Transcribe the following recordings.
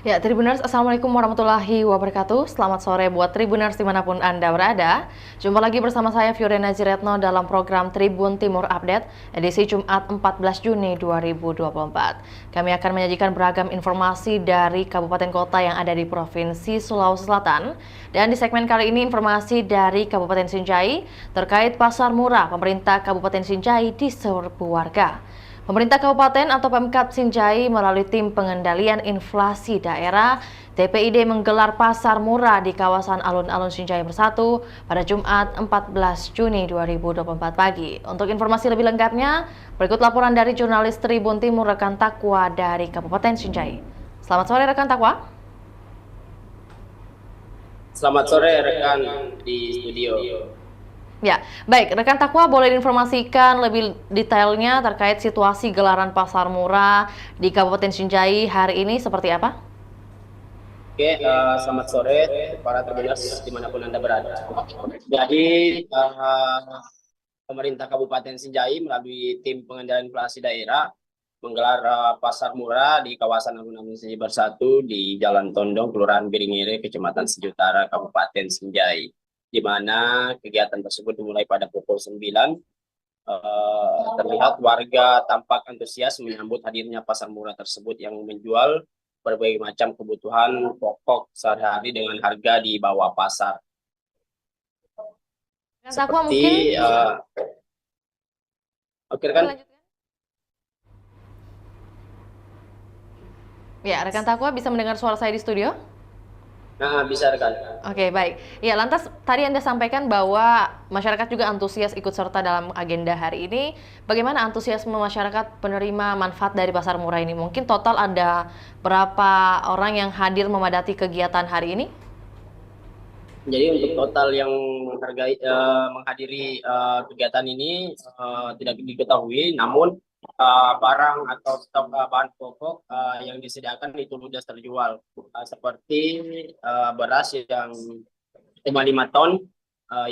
Ya, Tribuners, Assalamualaikum warahmatullahi wabarakatuh. Selamat sore buat Tribuners dimanapun Anda berada. Jumpa lagi bersama saya Fiorena Jiretno dalam program Tribun Timur Update, edisi Jumat 14 Juni 2024. Kami akan menyajikan beragam informasi dari kabupaten kota yang ada di Provinsi Sulawesi Selatan. Dan di segmen kali ini informasi dari Kabupaten Sinjai terkait pasar murah pemerintah Kabupaten Sinjai diserbu warga. Pemerintah Kabupaten atau Pemkab Sinjai melalui Tim Pengendalian Inflasi Daerah TPID menggelar pasar murah di kawasan Alun-Alun Sinjai Bersatu pada Jumat 14 Juni 2024 pagi. Untuk informasi lebih lengkapnya, berikut laporan dari jurnalis Tribun Timur rekan Takwa dari Kabupaten Sinjai. Selamat sore rekan Takwa. Selamat sore rekan di studio. Ya, baik. Rekan Takwa boleh diinformasikan lebih detailnya terkait situasi gelaran pasar murah di Kabupaten Sinjai hari ini seperti apa? Oke, selamat sore para tribuners dimanapun Anda berada. Jadi, pemerintah Kabupaten Sinjai melalui Tim Pengendalian Inflasi Daerah menggelar pasar murah di kawasan Alun-Alun Sinjai Bersatu di Jalan Tondong, Kelurahan Biringire, Kecamatan Sejutara, Kabupaten Sinjai, di mana kegiatan tersebut dimulai pada pukul 9. Terlihat warga tampak antusias menyambut hadirnya pasar murah tersebut yang menjual berbagai macam kebutuhan pokok sehari-hari dengan harga di bawah pasar. Rekan Takwa mungkin Seperti bisa oke boleh kan? lanjutkan? Ya, rekan Takwa bisa mendengar suara saya di studio? Nah, bisa rekan. Oke, baik. Ya, lantas tadi Anda sampaikan bahwa masyarakat juga antusias ikut serta dalam agenda hari ini. Bagaimana antusiasme masyarakat penerima manfaat dari pasar murah ini? Mungkin total ada berapa orang yang hadir memadati kegiatan hari ini? Jadi untuk total yang menghadiri kegiatan ini tidak diketahui, namun barang atau stok bahan pokok yang disediakan itu ludes terjual, seperti beras yang 5 ton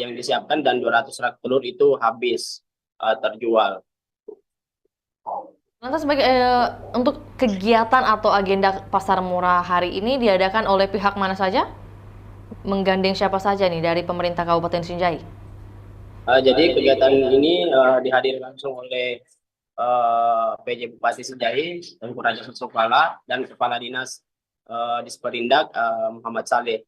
yang disiapkan dan 200 rak telur itu habis terjual. Lantas untuk kegiatan atau agenda pasar murah hari ini diadakan oleh pihak mana saja? Menggandeng siapa saja nih dari pemerintah Kabupaten Sinjai? Jadi kegiatan ini dihadiri langsung oleh PJ Bupati Sinjai, Tengku Raja Sosokala, dan Kepala Dinas Disperindak Muhammad Saleh.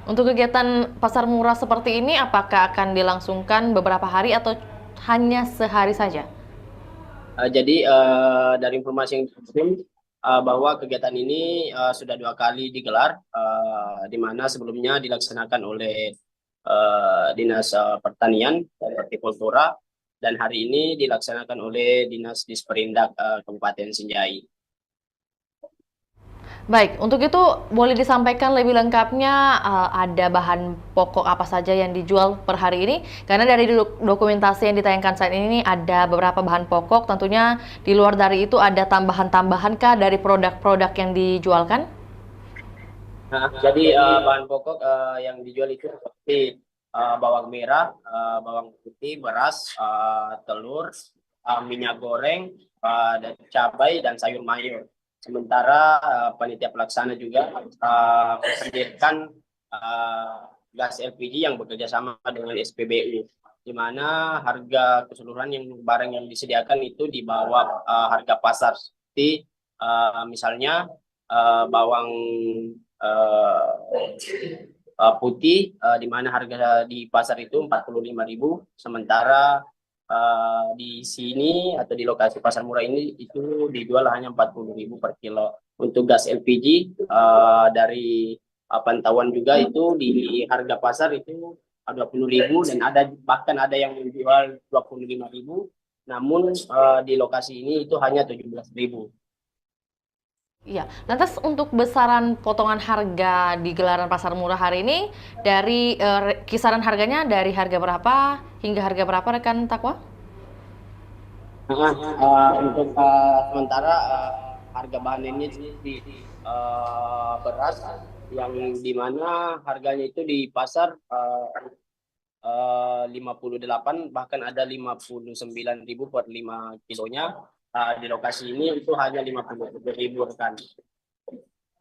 Untuk kegiatan pasar murah seperti ini, apakah akan dilangsungkan beberapa hari atau hanya sehari saja? Jadi dari informasi yang dihimpun bahwa kegiatan ini sudah 2 kali digelar, di mana sebelumnya dilaksanakan oleh Dinas Pertanian dan Hortikultura, dan hari ini dilaksanakan oleh Dinas Disperindak Kabupaten Sinjai. Baik, untuk itu boleh disampaikan lebih lengkapnya ada bahan pokok apa saja yang dijual per hari ini? Karena dari dokumentasi yang ditayangkan saat ini ada beberapa bahan pokok, tentunya di luar dari itu ada tambahan-tambahan kah dari produk-produk yang dijualkan? Nah, jadi bahan pokok yang dijual itu seperti bawang merah, bawang putih, beras, telur, minyak goreng, dan cabai dan sayur mayur. Sementara panitia pelaksana juga mempersiapkan gas LPG yang bekerja sama dengan SPBU, di mana harga keseluruhan yang barang yang disediakan itu di bawah harga pasar. Seperti misalnya bawang putih di mana harga di pasar itu 45.000, sementara di sini atau di lokasi pasar murah ini itu dijual hanya 40.000 per kilo. Untuk gas LPG dari pantauan juga itu di harga pasar itu 20.000, dan bahkan ada yang menjual 25.000, namun di lokasi ini itu hanya 17.000. Iya, lantas untuk besaran potongan harga di gelaran pasar murah hari ini dari kisaran harganya dari harga berapa hingga harga berapa rekan Takwa? Untuk sementara harga bahan ini di beras yang dimana harganya itu di pasar 58, bahkan ada 59.000 per 5 kilonya. di lokasi ini itu hanya 50.000 rekan.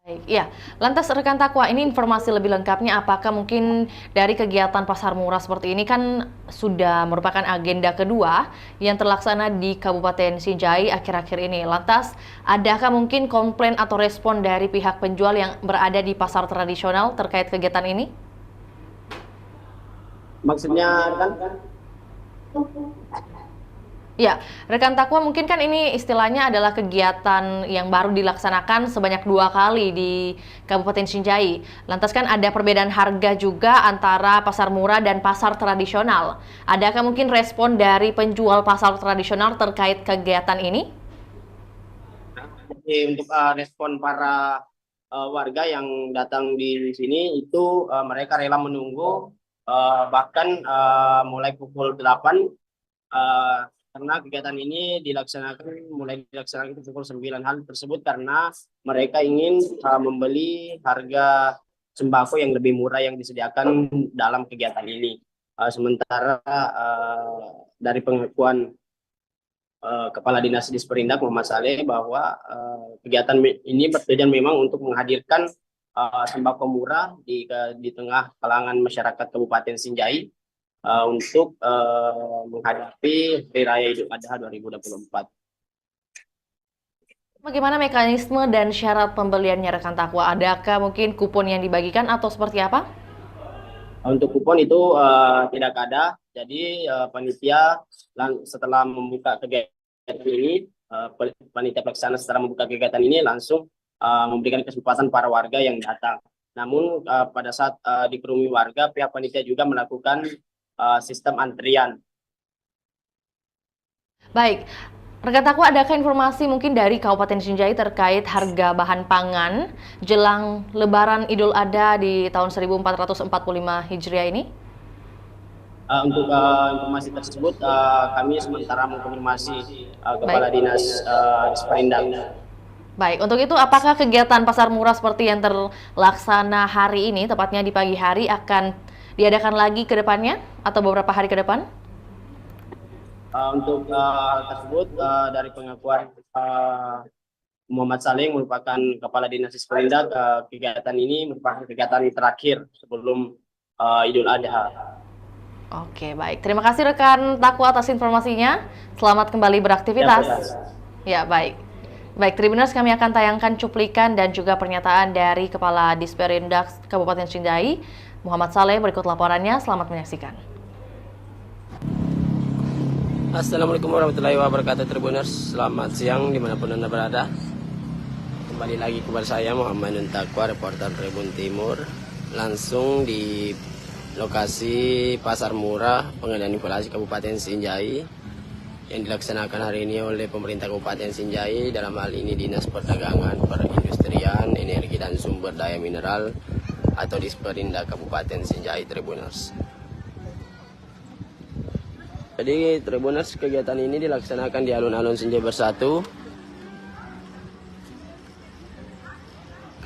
Baik, ya. Lantas rekan Takwa, ini informasi lebih lengkapnya apakah mungkin dari kegiatan pasar murah seperti ini kan sudah merupakan agenda kedua yang terlaksana di Kabupaten Sinjai akhir-akhir ini. Lantas, adakah mungkin komplain atau respon dari pihak penjual yang berada di pasar tradisional terkait kegiatan ini? Maksudnya kan? Ya, rekan Takwa, mungkin kan ini istilahnya adalah kegiatan yang baru dilaksanakan sebanyak 2 kali di Kabupaten Sinjai. Lantas kan ada perbedaan harga juga antara pasar murah dan pasar tradisional. Adakah mungkin respon dari penjual pasar tradisional terkait kegiatan ini? Jadi untuk respon para warga yang datang di sini itu mereka rela menunggu bahkan mulai pukul 8 karena kegiatan ini mulai dilaksanakan pukul 9. Hal tersebut karena mereka ingin membeli harga sembako yang lebih murah yang disediakan dalam kegiatan ini. Sementara dari pengakuan Kepala Dinas Disperindak Muhammad Saleh bahwa kegiatan ini bertujuan memang untuk menghadirkan sembako murah di tengah kalangan masyarakat Kabupaten Sinjai untuk menghadapi Hari Raya Idul Adha 2024. Bagaimana mekanisme dan syarat pembeliannya rekan Takwa? Adakah mungkin kupon yang dibagikan atau seperti apa? Untuk kupon itu tidak ada. Jadi panitia setelah membuka kegiatan ini, panitia pelaksana setelah membuka kegiatan ini langsung memberikan kesempatan para warga yang datang. Namun pada saat dikerumuni warga, pihak panitia juga melakukan sistem antrian. Baik, rekan Takwa, adakah informasi mungkin dari Kabupaten Sinjai terkait harga bahan pangan jelang Lebaran Idul Adha di tahun 1445 Hijriah ini? Untuk informasi tersebut kami sementara mengkonfirmasi Kepala Dinas Disperindak. Baik, untuk itu apakah kegiatan pasar murah seperti yang terlaksana hari ini, tepatnya di pagi hari, akan diadakan lagi ke depannya atau beberapa hari ke depan? Untuk hal tersebut dari pengakuan Muhammad Saleh merupakan Kepala Dinas Disperindak, kegiatan ini merupakan kegiatan terakhir sebelum Idul Adha. Oke, baik. Terima kasih rekan Takwa atas informasinya. Selamat kembali beraktivitas. Ya, baik. Baik, Tribuners, kami akan tayangkan cuplikan dan juga pernyataan dari Kepala Disperindak Kabupaten Sinjai, Muhammad Saleh. Berikut laporannya, selamat menyaksikan. Assalamualaikum warahmatullahi wabarakatuh Tribuners. Selamat siang dimanapun Anda berada. Kembali lagi kepada saya Muhammad Nun Takwa, reporter Tribun Timur. Langsung di lokasi Pasar Murah Pengendalian Inflasi Kabupaten Sinjai yang dilaksanakan hari ini oleh pemerintah Kabupaten Sinjai, dalam hal ini Dinas Perdagangan, Perindustrian, Energi dan Sumber Daya Mineral atau Disperindak Kabupaten Sinjai, Tribuners. Jadi Tribuners, kegiatan ini dilaksanakan di alun-alun Sinjai Bersatu,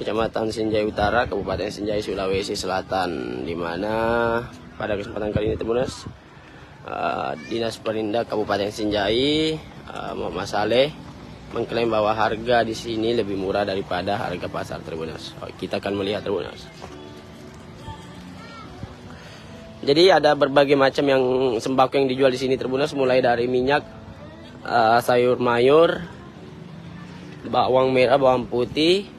Kecamatan Sinjai Utara, Kabupaten Sinjai, Sulawesi Selatan, di mana pada kesempatan kali ini Tribuners, Dinas Perindak Kabupaten Sinjai, Muhammad Saleh, mengklaim bahwa harga di sini lebih murah daripada harga pasar Tribuners. Kita akan melihat Tribuners. Jadi ada berbagai macam yang sembako yang dijual di sini Tribuners, mulai dari minyak, sayur mayur, bawang merah, bawang putih,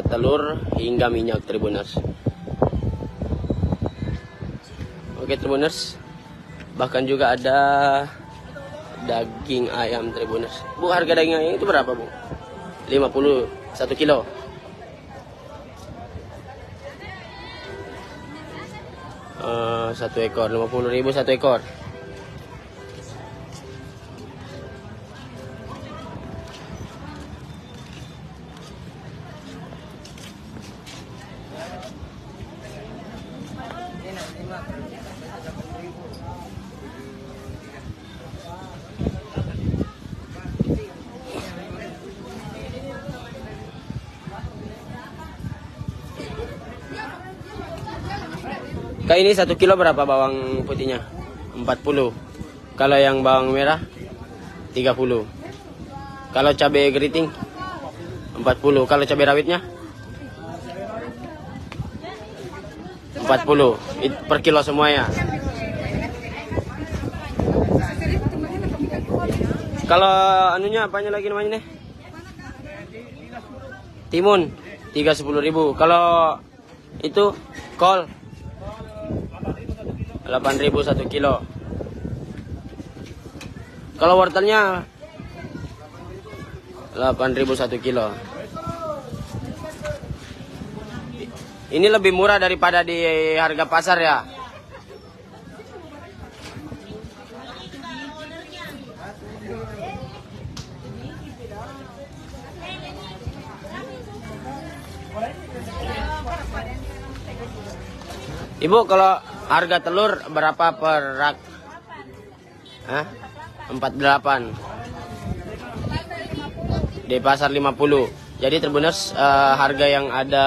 telur hingga minyak Tribuners. Oke Tribuners, bahkan juga ada daging ayam Tribuners. Bu, harga daging ayam itu berapa Bu? 50 1 kilo. Satu ekor 50.000 satu ekor. Kayak ini 1 kilo berapa bawang putihnya? 40. Kalau yang bawang merah 30. Kalau cabai keriting 40. Kalau cabai rawitnya 40 per kilo semuanya. Kalau anunya apanya lagi namanya nih? Timun 310.000. Kalau itu kol 8.000 1 kilo. Kalau wortelnya 8.000 1 kilo. Ini lebih murah daripada di harga pasar ya. Ibu, kalau harga telur berapa per rak? 48. Di pasar 50. Jadi Tribuners, harga yang ada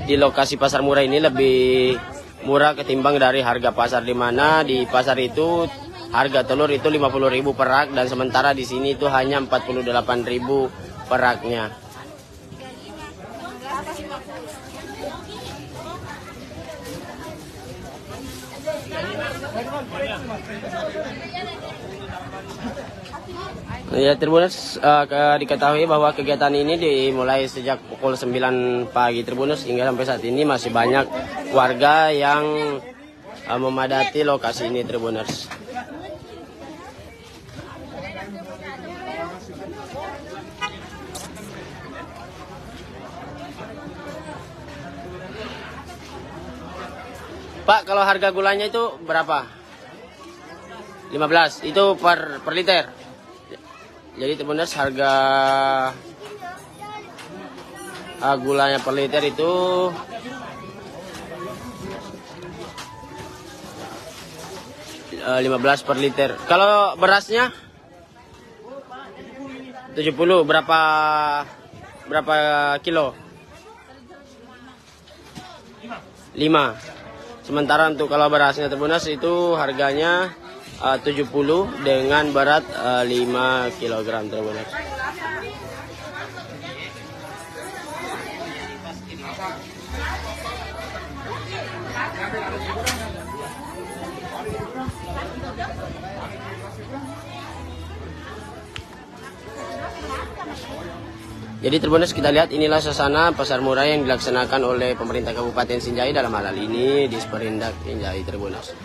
di lokasi pasar murah ini lebih murah ketimbang dari harga pasar, di mana di pasar itu harga telur itu 50.000 per rak, dan sementara di sini itu hanya 48.000 per raknya. Ya, Tribuners, diketahui bahwa kegiatan ini dimulai sejak pukul 9 pagi Tribuners, hingga sampai saat ini masih banyak warga yang memadati lokasi ini Tribuners. Pak, kalau harga gulanya itu berapa? 15, itu per liter. Jadi Tribuners, harga gulanya per liter itu 15 per liter. Kalau berasnya 70, berapa kilo? 5. Sementara untuk kalau berasnya Tribuners itu harganya 70 dengan berat 5 kg Tribuners. Jadi Tribuners, kita lihat inilah suasana pasar murah yang dilaksanakan oleh pemerintah Kabupaten Sinjai, dalam hal ini di Sperindak Sinjai Tribuners.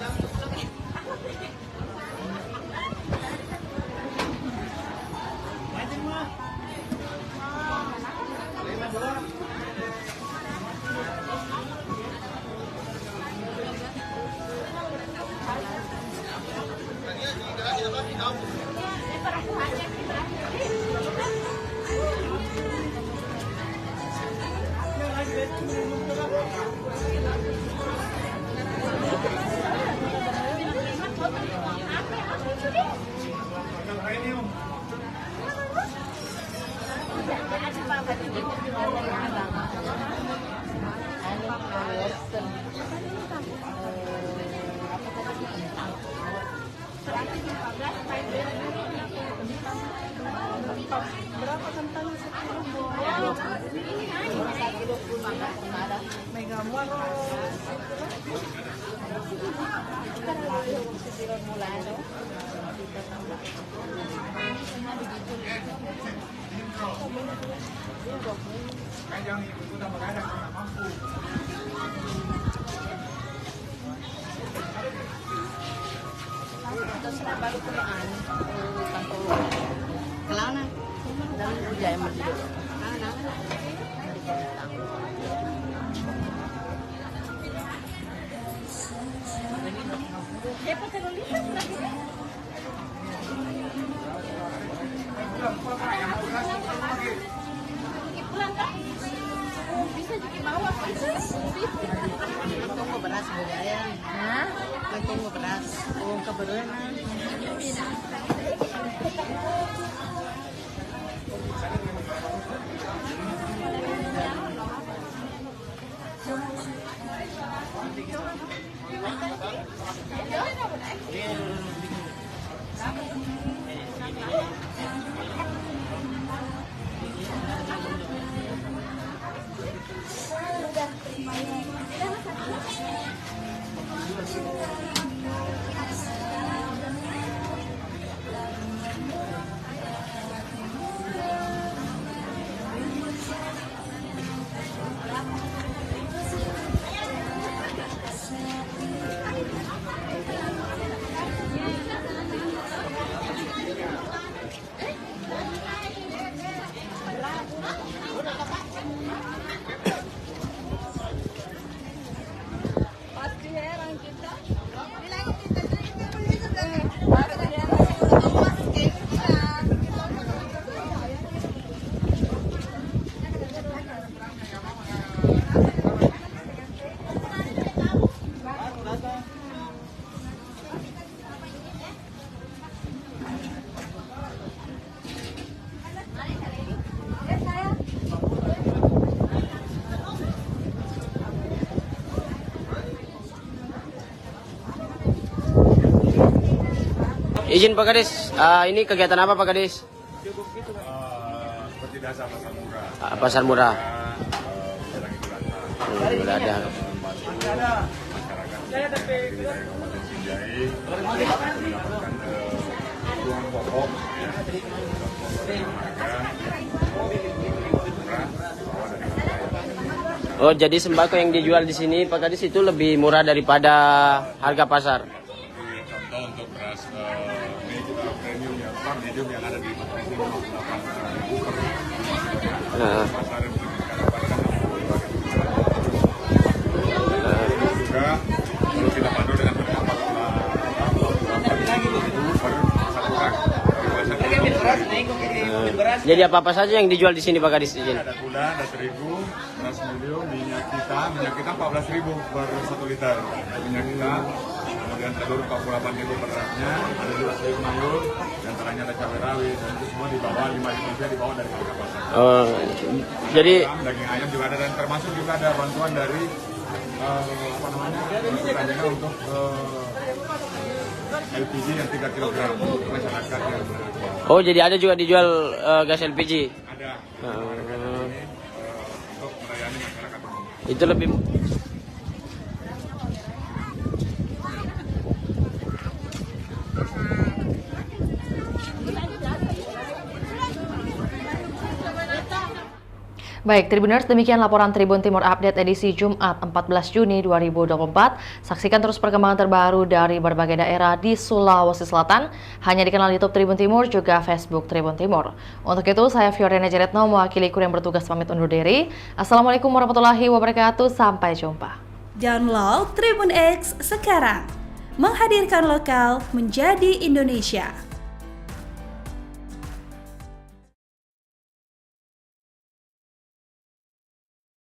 Izin Pak Kadis, ini kegiatan apa Pak Kadis? Seperti biasa pasar murah. Pasar murah. Menjelang Idul Adha. Udah ada. Masyarakat di wilayah Kabupaten Sinjai mendapatkan kebutuhan pokok ya, kebutuhan pokok dan harga murah bawah dari harga. Oh, jadi sembako yang dijual di sini Pak Kadis itu lebih murah daripada harga pasar. Seperti contoh untuk beras premium ya, medium yang ada di Kabupaten Sinjai 58.000 per Nah, pasar yang mendapatkan 62.000. Juga kalau kita pandu dengan harga 48.000 per satu rak. jadi apa saja yang dijual di sini Pak Kadis? Izin. Ada gula, ada terigu, beras medium, minyak kita 14.000 per 1 liter. Minyak kita, kemudian telur 48.000 per raknya, ada juga sayur mayur, di antaranya ada cabai rawit, dan itu semua di bawah 5.000 rupiah di bawah dari harga pasar. Oh, jadi Daging ayam juga ada dan termasuk juga ada bantuan dari pertanyaan untuk LPG yang 3 kg untuk masyarakat yang oh jadi ada juga dijual gas LPG. ada untuk melayani masyarakat umum. Itu lebih Baik, Tribuners, demikian laporan Tribun Timur Update edisi Jumat 14 Juni 2024. Saksikan terus perkembangan terbaru dari berbagai daerah di Sulawesi Selatan, hanya di kanal YouTube Tribun Timur, juga Facebook Tribun Timur. Untuk itu, saya Fiorena Jeretno mewakili kru yang bertugas pamit undur diri. Assalamualaikum warahmatullahi wabarakatuh, sampai jumpa. Download Tribun X sekarang, menghadirkan lokal menjadi Indonesia.